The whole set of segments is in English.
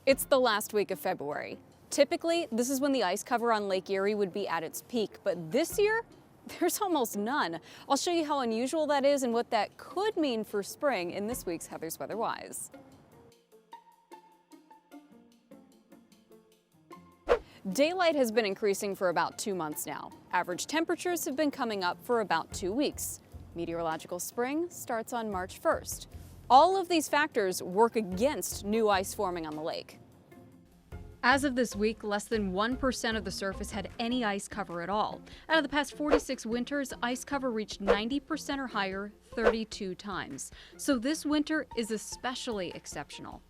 It's the last week of February. Typically, this is when the ice cover on Lake Erie would be at its peak, but this year, there's almost none. I'll show you how unusual that is and what that could mean for spring in this week's Heather's Weather Wise. Daylight has been increasing for about 2 months now. Average temperatures have been coming up for about 2 weeks. Meteorological spring starts on March 1st. All of these factors work against new ice forming on the lake. As of this week, less than 1% of the surface had any ice cover at all. Out of the past 46 winters, ice cover reached 90% or higher 32 times. So this winter is especially exceptional.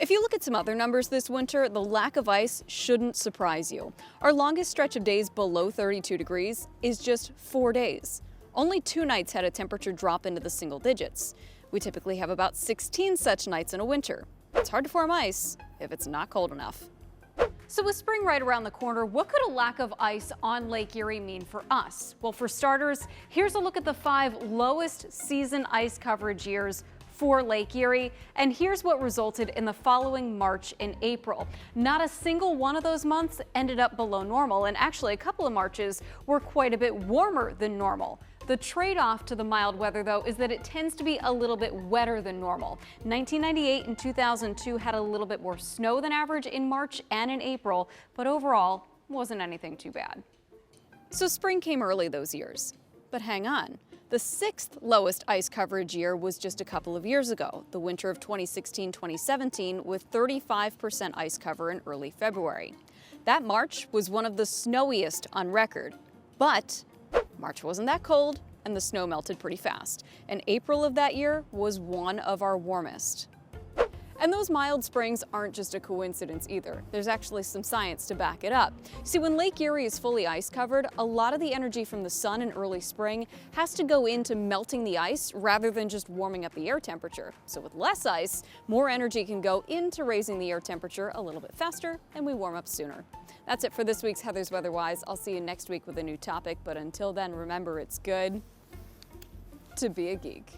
If you look at some other numbers this winter, the lack of ice shouldn't surprise you. Our longest stretch of days below 32 degrees is just 4 days. Only 2 nights had a temperature drop into the single digits. We typically have about 16 such nights in a winter. It's hard to form ice if it's not cold enough. So with spring right around the corner, what could a lack of ice on Lake Erie mean for us? Well, for starters, here's a look at the 5 lowest season ice coverage years for Lake Erie, and here's what resulted in the following March and April. Not a single one of those months ended up below normal, and actually a couple of Marches were quite a bit warmer than normal. The trade-off to the mild weather, though, is that it tends to be a little bit wetter than normal. 1998 and 2002 had a little bit more snow than average in March and in April, but overall wasn't anything too bad. So spring came early those years. But hang on. The 6th lowest ice coverage year was just a couple of years ago, the winter of 2016-2017, with 35% ice cover in early February. That March was one of the snowiest on record, but March wasn't that cold and the snow melted pretty fast. And April of that year was one of our warmest. And those mild springs aren't just a coincidence either. There's actually some science to back it up. See, when Lake Erie is fully ice covered, a lot of the energy from the sun in early spring has to go into melting the ice rather than just warming up the air temperature. So with less ice, more energy can go into raising the air temperature a little bit faster, and we warm up sooner. That's it for this week's Heather's Weather Wise. I'll see you next week with a new topic, but until then, remember, it's good to be a geek.